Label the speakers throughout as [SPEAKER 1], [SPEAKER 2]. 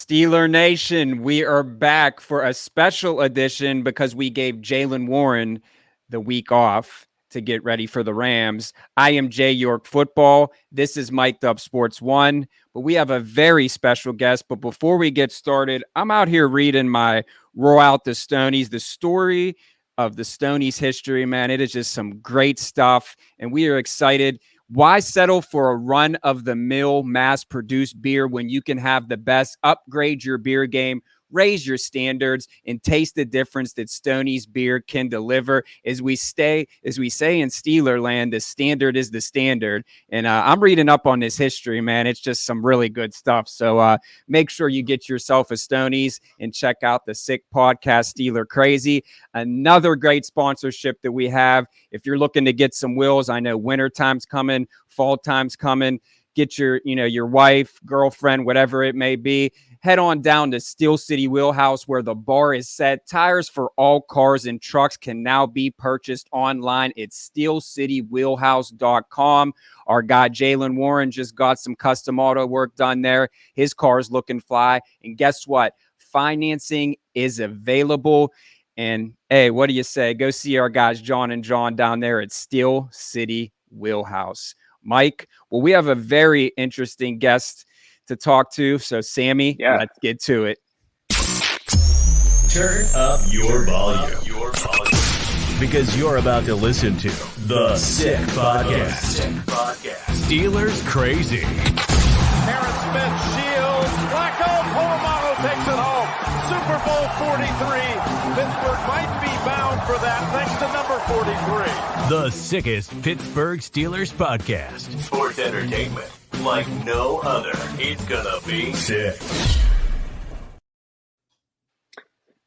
[SPEAKER 1] Steeler Nation, we are back for a special edition because we gave Jalen Warren the week off to get ready for the Rams. I am Jay York Football. This is Mic'd Up Sports One, but we have a very special guest. But before we get started, I'm out here reading my Roll Out the Stonies, the story of the Stonies history, man. It is just some great stuff, and we are excited. Why settle for a run-of-the-mill mass-produced beer when you can have the best? Upgrade your beer game, raise your standards, and taste the difference that Stoney's beer can deliver. As we say in Steeler land, the standard is the standard. And I'm reading up on this history, man. It's just some really good stuff. So make sure you get yourself a Stoney's and check out the sick podcast, Steeler Crazy. Another great sponsorship that we have. If you're looking to get some wheels, I know winter time's coming, fall time's coming. Get your wife, girlfriend, whatever it may be. Head on down to Steel City Wheelhouse where the bar is set. Tires for all cars and trucks can now be purchased online at steelcitywheelhouse.com. Our guy Jalen Warren just got some custom auto work done there. His car's looking fly. And guess what? Financing is available. And hey, what do you say? Go see our guys John and John down there at Steel City Wheelhouse. Mike, well, we have a very interesting guest to talk to. So, Sammy, let's get to it.
[SPEAKER 2] Turn up your volume. Because you're about to listen to the Sick Podcast. Steelers Crazy.
[SPEAKER 3] Harris Smith shields. Flacco Polamalu takes it home. Super Bowl 43. Pittsburgh might be bound for that thanks to number 43.
[SPEAKER 2] The sickest Pittsburgh Steelers podcast. Sports entertainment like no other. It's gonna be sick.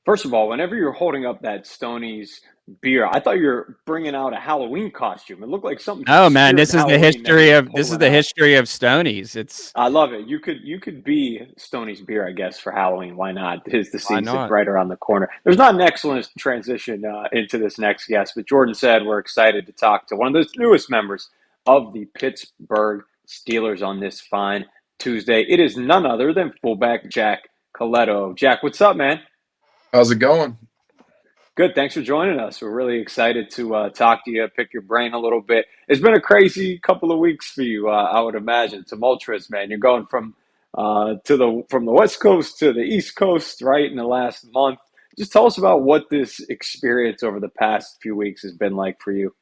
[SPEAKER 4] First of all, whenever you're holding up that Stoney's beer, I thought you were bringing out a Halloween costume. It looked like something.
[SPEAKER 1] Oh man, this is the history of Stoney's.
[SPEAKER 4] I love it. You could be Stoney's beer, I guess, for Halloween. Why not? The season's right around the corner. There's not an excellent transition into this next guest, but Jordan said we're excited to talk to one of the newest members of the Pittsburgh Steelers on this fine Tuesday. It is none other than fullback Jack Coletto. Jack, what's up, man?
[SPEAKER 5] How's it going?
[SPEAKER 4] Good. Thanks for joining us. We're really excited to talk to you, pick your brain a little bit. It's been a crazy couple of weeks for you, I would imagine. Tumultuous, man. You're going from the West Coast to the East Coast, right, in the last month. Just tell us about what this experience over the past few weeks has been like for you.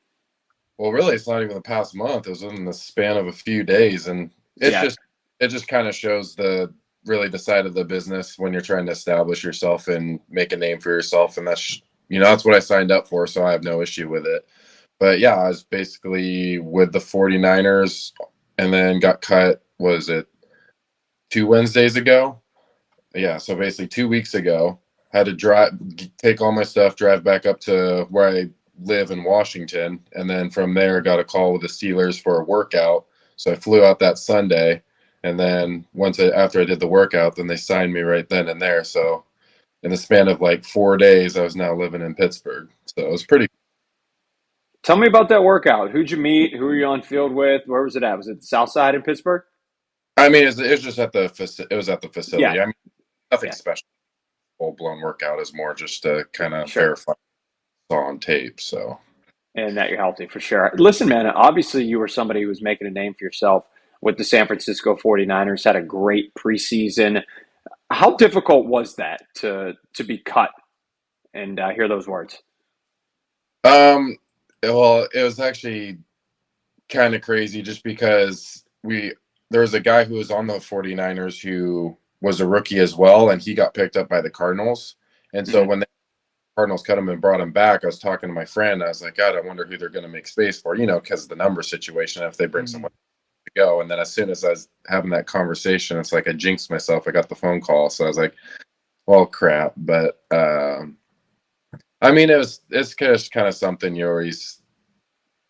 [SPEAKER 5] Well, really, it's not even the past month. It was in the span of a few days, and it just kind of shows the side of the business when you're trying to establish yourself and make a name for yourself, and that's what I signed up for, so I have no issue with it. But yeah, I was basically with the 49ers and then got cut, was it 2 Wednesdays ago? Yeah, so basically 2 weeks ago, had to take all my stuff, drive back up to where I live in Washington, and then from there got a call with the Steelers for a workout. So I flew out that Sunday, and then after I did the workout, then they signed me right then and there. So in the span of like 4 days, I was now living in Pittsburgh. So it was pretty.
[SPEAKER 4] Tell me about that workout. Who'd you meet? Who were you on field with? Where was it at? Was it the South Side in Pittsburgh?
[SPEAKER 5] I mean, it was just at the facility.
[SPEAKER 4] Yeah.
[SPEAKER 5] I mean, nothing special. Full-blown workout is more just to kind of verify on tape. So.
[SPEAKER 4] And that you're healthy for sure. Listen, man, obviously you were somebody who was making a name for yourself with the San Francisco 49ers, had a great preseason. How difficult was that to be cut and hear those words?
[SPEAKER 5] Well, it was actually kind of crazy just because there was a guy who was on the 49ers who was a rookie as well, and he got picked up by the Cardinals. And so when the Cardinals cut him and brought him back, I was talking to my friend. I was like, God, I wonder who they're going to make space for, because of the number situation, if they bring someone to go. And then as soon as I was having that conversation, it's like I jinxed myself. I got the phone call. So I was like, well, crap. But, I mean, it's just kind of something you're always,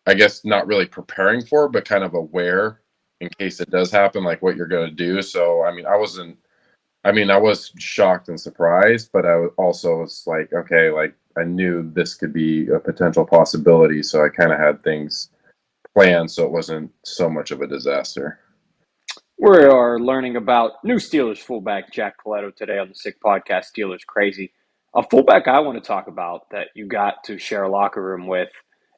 [SPEAKER 5] I guess, not really preparing for, but kind of aware in case it does happen, like what you're going to do. So, I mean, I was shocked and surprised, but I also was like, okay, like I knew this could be a potential possibility. So I kind of had things planned so it wasn't so much of a disaster.
[SPEAKER 4] We are learning about new Steelers fullback Jack Coletto today on the Sick Podcast, Steelers Crazy. A fullback I want to talk about that you got to share a locker room with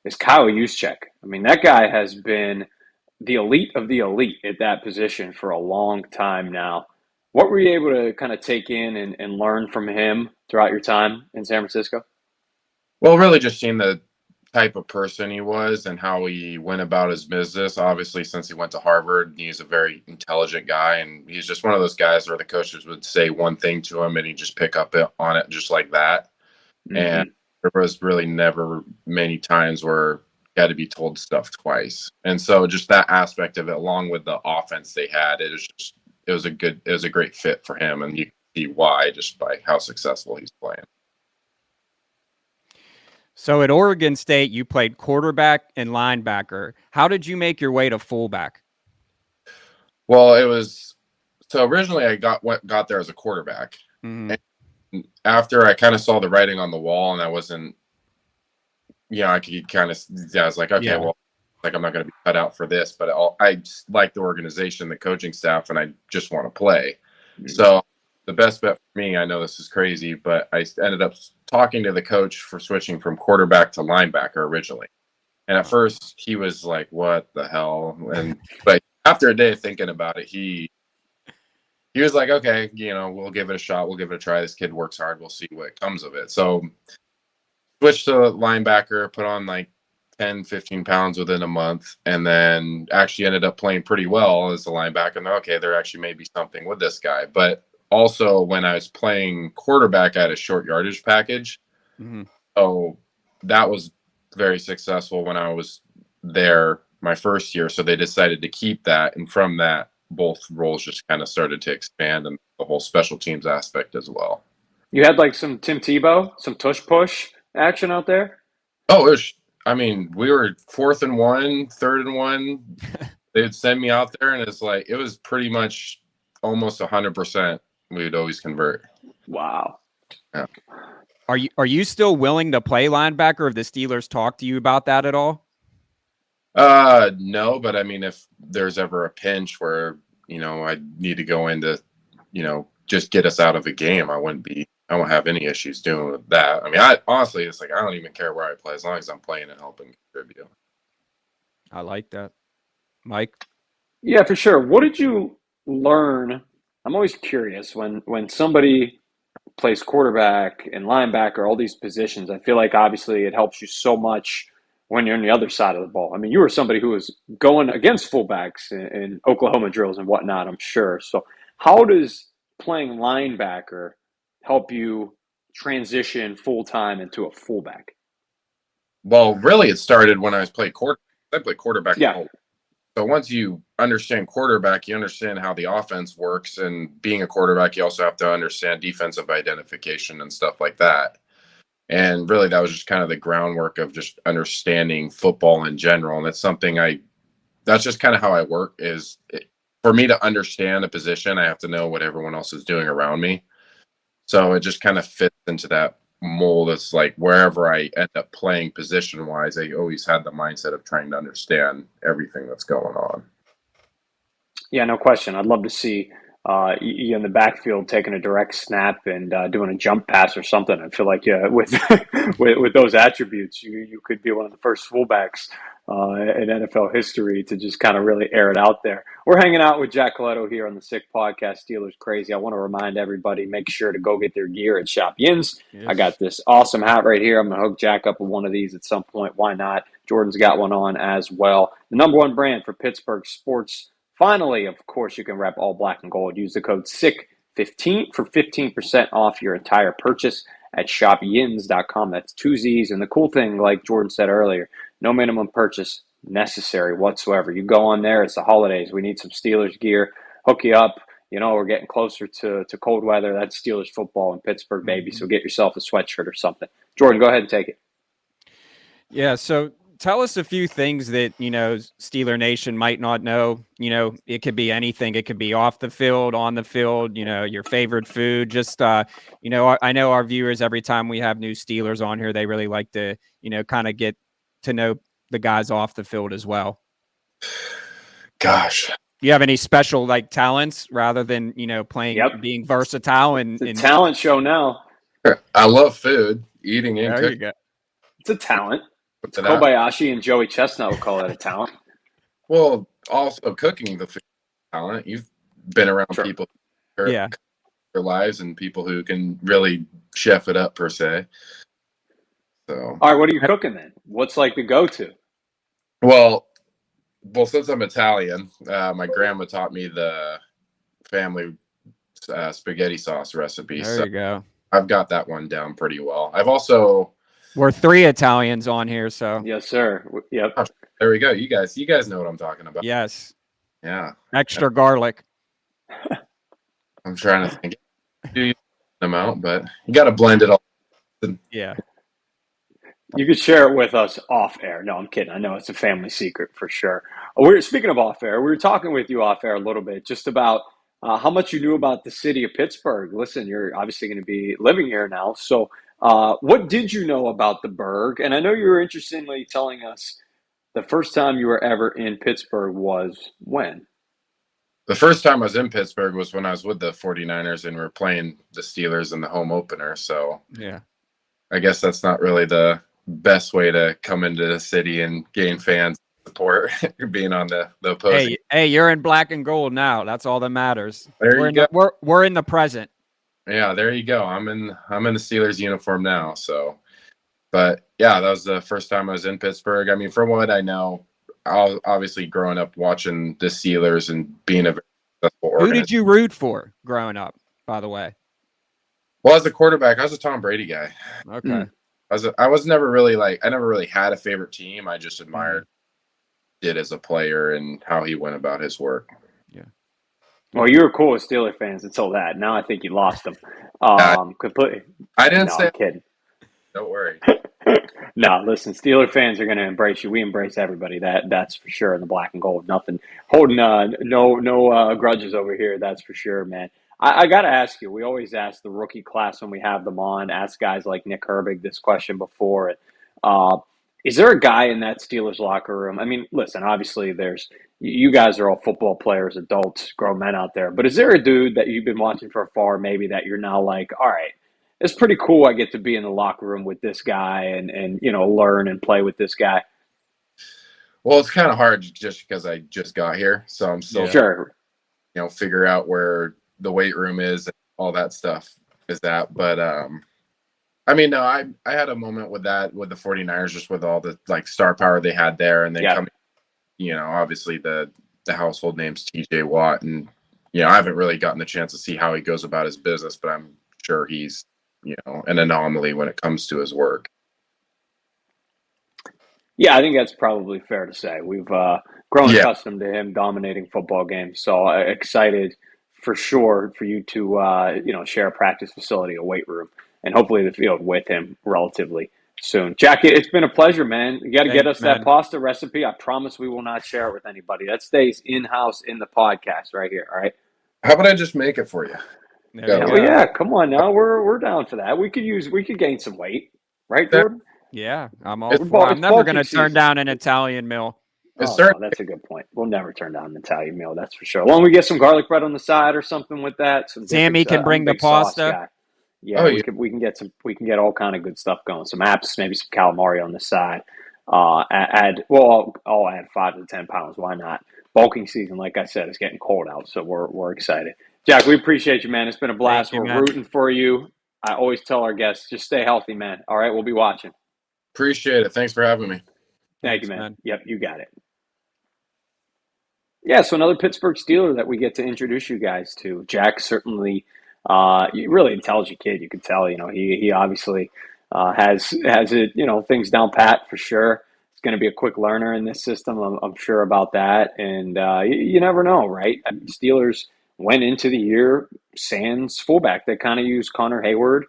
[SPEAKER 4] is Kyle Juszczyk. I mean, that guy has been the elite of the elite at that position for a long time now. What were you able to kind of take in and learn from him throughout your time in San Francisco?
[SPEAKER 5] Well, really just seeing the type of person he was and how he went about his business. Obviously, since he went to Harvard, he's a very intelligent guy, and he's just one of those guys where the coaches would say one thing to him and he'd just pick up on it just like that. Mm-hmm. And there was really never many times where he had to be told stuff twice. And so just that aspect of it, along with the offense they had, it was a great fit for him, and you can see why just by how successful he's playing.
[SPEAKER 1] So at Oregon State, you played quarterback and linebacker. How did you make your way to fullback?
[SPEAKER 5] Well, so originally I got there as a quarterback. Mm-hmm. And after I kind of saw the writing on the wall, and I wasn't, I could kind of, I was like, okay, well, like I'm not going to be cut out for this, but I like the organization, the coaching staff, and I just want to play. Mm-hmm. So the best bet for me, I know this is crazy, but I ended up talking to the coach for switching from quarterback to linebacker originally. And at first he was like, what the hell? But after a day of thinking about it, he was like, okay, we'll give it a shot. We'll give it a try. This kid works hard. We'll see what comes of it. So switched to linebacker, put on like 10, 15 pounds within a month, and then actually ended up playing pretty well as a linebacker. And okay, there actually may be something with this guy. But also, when I was playing quarterback, I had a short yardage package. Mm-hmm. So that was very successful when I was there my first year. So they decided to keep that. And from that, both roles just kind of started to expand, and the whole special teams aspect as well.
[SPEAKER 4] You had like some Tim Tebow, some tush push action out there?
[SPEAKER 5] Oh, we were 4th and 1, 3rd and 1. They'd send me out there, and it was pretty much almost 100%. We would always convert.
[SPEAKER 4] Wow.
[SPEAKER 5] Yeah.
[SPEAKER 1] Are you still willing to play linebacker? If the Steelers talk to you about that at all?
[SPEAKER 5] No, but I mean, if there's ever a pinch where, I need to go in to, just get us out of the game, I won't have any issues doing with that. I mean, honestly, it's like, I don't even care where I play as long as I'm playing and helping contribute.
[SPEAKER 1] I like that. Mike?
[SPEAKER 4] Yeah, for sure. What did you learn? I'm always curious when somebody plays quarterback and linebacker, all these positions. I feel like obviously it helps you so much when you're on the other side of the ball. I mean, you were somebody who was going against fullbacks in Oklahoma drills and whatnot, I'm sure. So how does playing linebacker help you transition full-time into a fullback?
[SPEAKER 5] Well, really, it started when I played quarterback. I played quarterback.
[SPEAKER 4] Yeah.
[SPEAKER 5] So once you understand quarterback, you understand how the offense works. And being a quarterback, you also have to understand defensive identification and stuff like that. And really, that was just kind of the groundwork of just understanding football in general. And that's something that's just kind of how I work for me to understand a position, I have to know what everyone else is doing around me. So it just kind of fits into that mold. It's like wherever I end up playing position wise, I always had the mindset of trying to understand everything that's going on.
[SPEAKER 4] Yeah, no question. I'd love to see you in the backfield taking a direct snap and doing a jump pass or something. I feel like with those attributes, you could be one of the first fullbacks in NFL history to just kind of really air it out there. We're hanging out with Jack Coletto here on the Sick Podcast, Steelers Crazy. I want to remind everybody, make sure to go get their gear at Shop Yins. Yes. I got this awesome hat right here. I'm going to hook Jack up with one of these at some point. Why not? Jordan's got one on as well. The number one brand for Pittsburgh sports. Finally, of course, you can rep all black and gold. Use the code SICK15 for 15% off your entire purchase at shopyins.com. That's 2 Z's. And the cool thing, like Jordan said earlier, no minimum purchase necessary whatsoever. You go on there, it's the holidays. We need some Steelers gear. Hook you up. We're getting closer to cold weather. That's Steelers football in Pittsburgh, baby. So get yourself a sweatshirt or something. Jordan, go ahead and take it.
[SPEAKER 1] Yeah, so tell us a few things that, Steeler Nation might not know. It could be anything. It could be off the field, on the field, your favorite food. Just, I know our viewers, every time we have new Steelers on here, they really like to, kind of get to know the guys off the field as well.
[SPEAKER 5] Gosh,
[SPEAKER 1] Do you have any special like talents rather than playing, being versatile and
[SPEAKER 4] it's a talent show now?
[SPEAKER 5] I love food, eating and
[SPEAKER 1] there
[SPEAKER 5] cooking.
[SPEAKER 1] you go.
[SPEAKER 4] It's a talent. It's Kobayashi and Joey Chestnut will call it a talent.
[SPEAKER 5] Well, also cooking the food talent. You've been around people their lives and people who can really chef it up per se. So,
[SPEAKER 4] all right, what are you cooking then? What's like the go-to?
[SPEAKER 5] Well, since I'm Italian, my grandma taught me the family spaghetti sauce recipe.
[SPEAKER 1] There you go.
[SPEAKER 5] I've got that one down pretty well. I've also
[SPEAKER 1] we're 3 Italians on here, so
[SPEAKER 4] yes, sir. Yep.
[SPEAKER 5] Oh, there we go. You guys know what I'm talking about.
[SPEAKER 1] Yes.
[SPEAKER 5] Yeah.
[SPEAKER 1] Extra garlic.
[SPEAKER 5] I'm trying to think amount, but you got to blend it all.
[SPEAKER 1] Yeah.
[SPEAKER 4] You could share it with us off air. No, I'm kidding. I know it's a family secret for sure. We're speaking of off air. We were talking with you off air a little bit just about how much you knew about the city of Pittsburgh. Listen, you're obviously going to be living here now. So what did you know about the Burgh? And I know you were interestingly telling us the first time you were ever in Pittsburgh was when?
[SPEAKER 5] The first time I was in Pittsburgh was when I was with the 49ers and we were playing the Steelers in the home opener. So
[SPEAKER 1] yeah,
[SPEAKER 5] I guess that's not really the best way to come into the city and gain fans support. Being on the opposing.
[SPEAKER 1] Hey, you're in black and gold now. That's all that matters.
[SPEAKER 5] There you go.
[SPEAKER 1] We're in the present.
[SPEAKER 5] Yeah, there you go. I'm in the Steelers uniform now. So, but yeah, that was the first time I was in Pittsburgh. I mean, from what I know, obviously growing up watching the Steelers and being a very successful organization.
[SPEAKER 1] Who did you root for growing up, by the way?
[SPEAKER 5] Well, as a quarterback, I was a Tom Brady guy.
[SPEAKER 1] Okay.
[SPEAKER 5] I was never really I never really had a favorite team. I just admired it as a player and how he went about his work.
[SPEAKER 1] Yeah.
[SPEAKER 4] Well, you were cool with Steelers fans until that. Now I think you lost them. Completely.
[SPEAKER 5] I didn't say.
[SPEAKER 4] I'm kidding.
[SPEAKER 5] Don't worry.
[SPEAKER 4] No, listen, Steeler fans are going to embrace you. We embrace everybody. That's for sure. In the black and gold, nothing holding no grudges over here. That's for sure, man. I got to ask you. We always ask the rookie class when we have them on. Ask guys like Nick Herbig this question before. Is there a guy in that Steelers locker room? I mean, listen. Obviously, you guys are all football players, adults, grown men out there. But is there a dude that you've been watching from afar, maybe that you're now like, all right, it's pretty cool. I get to be in the locker room with this guy and learn and play with this guy.
[SPEAKER 5] Well, it's kind of hard just because I just got here, so I'm still figure out where the weight room is and all that stuff is at. But I mean, no, I had a moment with that with the 49ers, just with all the star power they had there, and then coming, obviously the household names TJ Watt, and I haven't really gotten the chance to see how he goes about his business, but I'm sure he's an anomaly when it comes to his work.
[SPEAKER 4] Yeah, I think that's probably fair to say. We've grown accustomed to him dominating football games. So excited for sure for you to, share a practice facility, a weight room, and hopefully the field with him relatively soon. Jackie, it's been a pleasure, man. You got to get us that pasta recipe. I promise we will not share it with anybody. That stays in-house in the podcast right here, all right?
[SPEAKER 5] How about I just make it for you?
[SPEAKER 4] Yeah, come on now. We're down for that. We could gain some weight, right, Jordan?
[SPEAKER 1] Yeah, I'm never going to turn down an Italian meal.
[SPEAKER 4] No, that's a good point. We'll never turn down an Italian meal, that's for sure. As long as we get some garlic bread on the side or something with that.
[SPEAKER 1] Sammy can bring the pasta.
[SPEAKER 4] Yeah, we can get all kind of good stuff going. Some apps, maybe some calamari on the side. I'll add 5 to 10 pounds. Why not? Bulking season, like I said, is getting cold out, so we're excited. Jack, we appreciate you, man. It's been a blast. We're rooting for you. I always tell our guests, just stay healthy, man. All right, we'll be watching.
[SPEAKER 5] Appreciate it. Thanks for having me.
[SPEAKER 4] Thank you, man. Yep, you got it. Yeah, so another Pittsburgh Steeler that we get to introduce you guys to. Jack, certainly really intelligent kid. You could tell, he obviously has it, things down pat for sure. He's going to be a quick learner in this system. I'm sure about that. And you never know, right? I mean, Steelers went into the year sans fullback. They kind of used Connor Hayward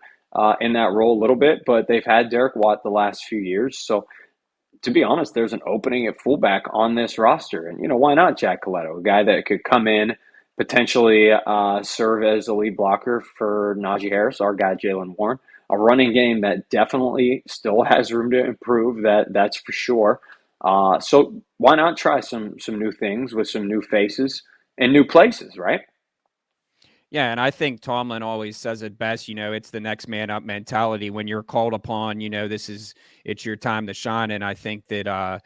[SPEAKER 4] in that role a little bit, but they've had Derek Watt the last few years. So to be honest, there's an opening at fullback on this roster. And, why not Jack Coletto, a guy that could come in, potentially serve as a lead blocker for Najee Harris, our guy Jaylen Warren, a running game that definitely still has room to improve, that's for sure. So why not try some new things with some new faces? in new places, right?
[SPEAKER 1] Yeah, and I think Tomlin always says it best, it's the next man up mentality. When you're called upon, it's your time to shine. And I think that,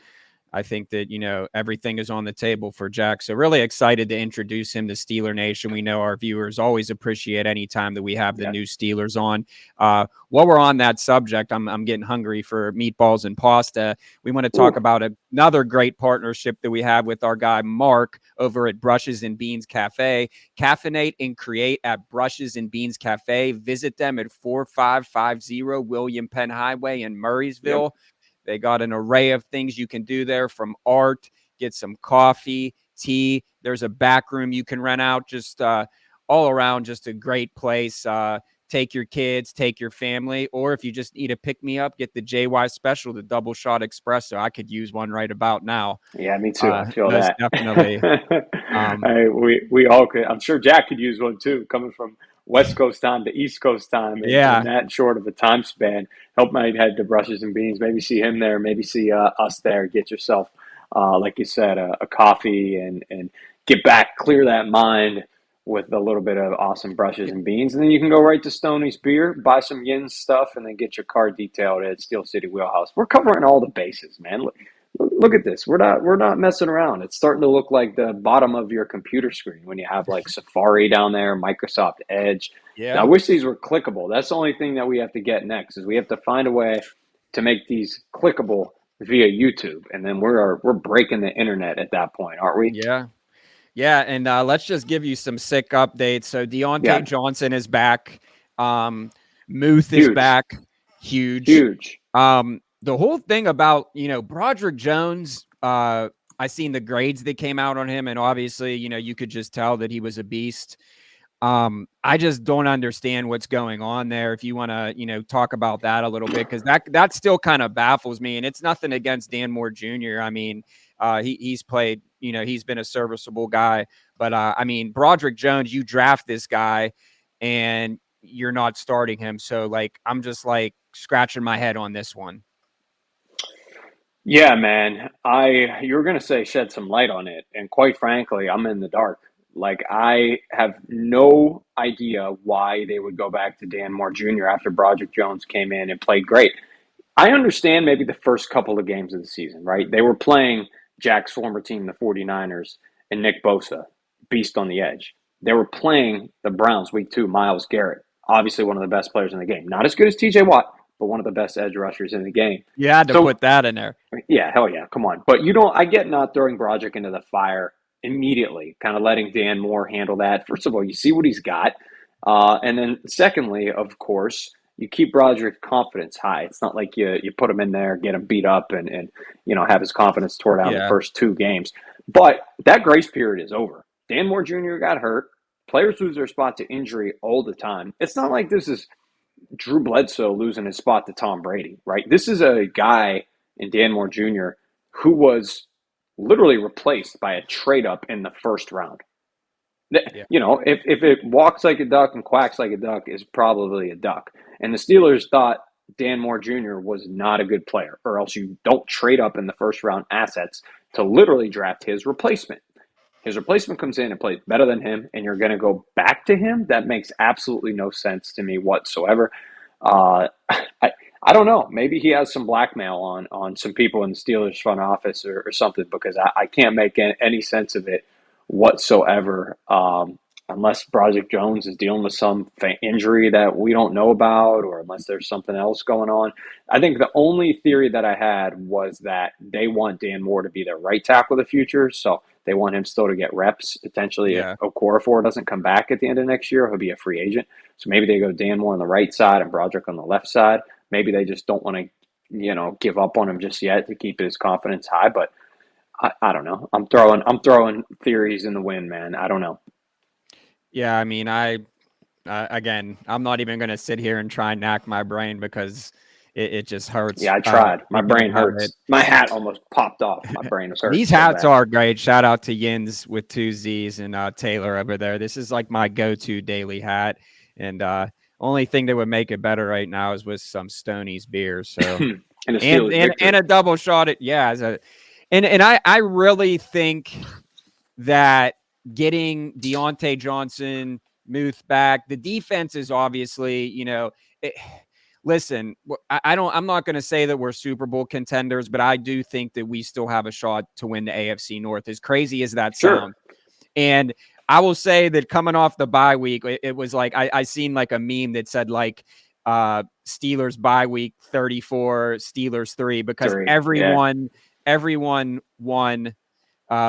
[SPEAKER 1] everything is on the table for Jack. So really excited to introduce him to Steeler Nation. We know our viewers always appreciate any time that we have the new Steelers on. While we're on that subject, I'm getting hungry for meatballs and pasta. We want to talk about another great partnership that we have with our guy Mark over at Brushes and Beans Cafe. Caffeinate and create at Brushes and Beans Cafe. Visit them at 4550 William Penn Highway in Murraysville. Yep. They got an array of things you can do there, from art, get some coffee, tea. There's a back room you can rent out. Just all around, just a great place. Take your kids, take your family, or if you just need a pick-me-up, get the JY Special, the double shot espresso. I could use one right about now.
[SPEAKER 4] Yeah, me too. I feel
[SPEAKER 1] most
[SPEAKER 4] that.
[SPEAKER 1] Definitely.
[SPEAKER 4] We all could. I'm sure Jack could use one too, coming from West Coast time to East Coast time in that short of a time span. Help might head to Brushes and Beans, maybe see him there, maybe see us there. Get yourself, like you said, a coffee and get back, clear that mind with a little bit of awesome Brushes and Beans. And then you can go right to Stoney's Beer, buy some Yin's stuff, and then get your car detailed at Steel City Wheelhouse. We're covering all the bases, man. Look at this. We're not messing around. It's starting to look like the bottom of your computer screen when you have like Safari down there, Microsoft Edge.
[SPEAKER 1] Yeah.
[SPEAKER 4] I wish these were clickable. That's the only thing that we have to get next, is we have to find a way to make these clickable via YouTube, and then we're breaking the internet at that point, aren't we?
[SPEAKER 1] Yeah. Yeah, and let's just give you some sick updates. So Deontay Johnson is back. Muth is back. Huge. The whole thing about, Broderick Jones, I seen the grades that came out on him, and obviously, you could just tell that he was a beast. I just don't understand what's going on there. If you want to, talk about that a little bit, because that still kind of baffles me. And it's nothing against Dan Moore Jr. I mean, he's played, he's been a serviceable guy. But I mean, Broderick Jones, you draft this guy and you're not starting him. So like, I'm just like scratching my head on this one.
[SPEAKER 4] Yeah, man. You're going to say shed some light on it. And quite frankly, I'm in the dark. Like, I have no idea why they would go back to Dan Moore Jr. after Broderick Jones came in and played great. I understand maybe the first couple of games of the season, right? They were playing Jack's former team, the 49ers, and Nick Bosa, beast on the edge. They were playing the Browns week 2, Myles Garrett, obviously one of the best players in the game. Not as good as TJ Watt, but one of the best edge rushers in the game.
[SPEAKER 1] You had to put that in there.
[SPEAKER 4] Yeah, hell yeah. Come on. But I get not throwing Broderick into the fire immediately, kind of letting Dan Moore handle that. First of all, you see what he's got. And then secondly, of course, you keep Broderick's confidence high. It's not like you put him in there, get him beat up, and have his confidence tore down the first 2 games. But that grace period is over. Dan Moore Jr. got hurt. Players lose their spot to injury all the time. It's not like this is Drew Bledsoe losing his spot to Tom Brady, right? This is a guy in Dan Moore Jr. who was literally replaced by a trade up in the first round. Yeah. If it walks like a duck and quacks like a duck, is probably a duck. And the Steelers thought Dan Moore Jr. was not a good player, or else you don't trade up in the first round assets to literally draft his replacement. His replacement comes in and plays better than him, and you're going to go back to him? That makes absolutely no sense to me whatsoever. I don't know. Maybe he has some blackmail on some people in the Steelers front office or something, because I can't make any sense of it whatsoever, unless Broderick Jones is dealing with some injury that we don't know about, or unless there's something else going on. I think the only theory that I had was that they want Dan Moore to be their right tackle of the future, so they want him still to get reps, potentially. If Okorafor doesn't come back at the end of next year, he'll be a free agent. So maybe they go Dan Moore on the right side and Broderick on the left side. Maybe they just don't want to, give up on him just yet to keep his confidence high. But I don't know. I'm throwing theories in the wind, man. I don't know.
[SPEAKER 1] Yeah, I mean, again, I'm not even going to sit here and try and knack my brain, because it just hurts.
[SPEAKER 4] Yeah, I tried. My brain hurts. My hat almost popped off. My brain hurts.
[SPEAKER 1] These hats are great. Shout out to Yins with 2 Z's and Taylor over there. This is like my go-to daily hat. And only thing that would make it better right now is with some Stoney's beer. So and a double shot at and I really think that getting Deontay Johnson, Muth back. The defense is obviously, listen, I'm not going to say that we're Super Bowl contenders, but I do think that we still have a shot to win the AFC North, as crazy as that sounds. And I will say that coming off the bye week, it was like, I seen like a meme that said like, Steelers bye week 34, Steelers 3, because everyone won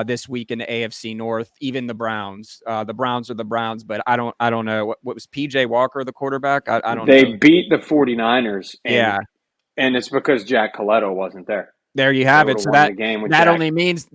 [SPEAKER 1] this week in the AFC North, even the Browns. The Browns are the Browns, but I don't know. What was PJ Walker, the quarterback? I don't know.
[SPEAKER 4] They beat the 49ers. And it's because Jack Coletto wasn't there.
[SPEAKER 1] There you have it. So that only means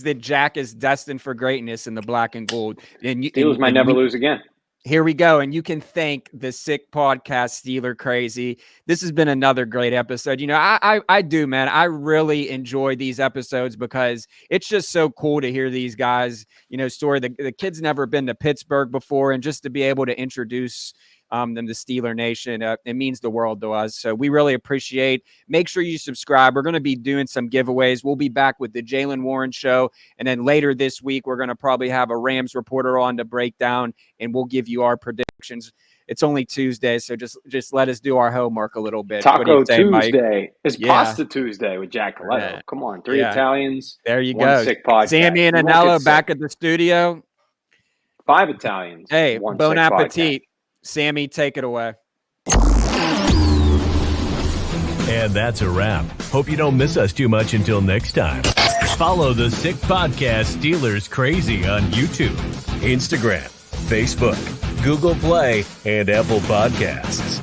[SPEAKER 1] that Jack is destined for greatness in the black and gold. And
[SPEAKER 4] Steelers might never lose again.
[SPEAKER 1] Here we go. And you can thank the Sick Podcast, Steeler Crazy. This has been another great episode. I do, man. I really enjoy these episodes because it's just so cool to hear these guys, story. The kid's never been to Pittsburgh before, and just to be able to introduce them to Steeler Nation, it means the world to us. So we really appreciate. Make sure you subscribe. We're going to be doing some giveaways. We'll be back with the Jaylen Warren Show, and then later this week we're going to probably have a Rams reporter on to break down, and we'll give you our predictions. It's only Tuesday, so just let us do our homework a little bit.
[SPEAKER 4] Taco Tuesday. It's Pasta Tuesday with Jack Coletto. Come on, 3 Italians.
[SPEAKER 1] There you
[SPEAKER 4] one
[SPEAKER 1] go.
[SPEAKER 4] Sick podcast.
[SPEAKER 1] Sammy and Anello back at the studio.
[SPEAKER 4] 5 Italians.
[SPEAKER 1] Hey,
[SPEAKER 4] one
[SPEAKER 1] bon
[SPEAKER 4] Sick
[SPEAKER 1] appetit.
[SPEAKER 4] Podcast.
[SPEAKER 1] Sammy, take it away.
[SPEAKER 2] And that's a wrap. Hope you don't miss us too much until next time. Follow the Sick Podcast Steelers Crazy on YouTube, Instagram, Facebook, Google Play, and Apple Podcasts.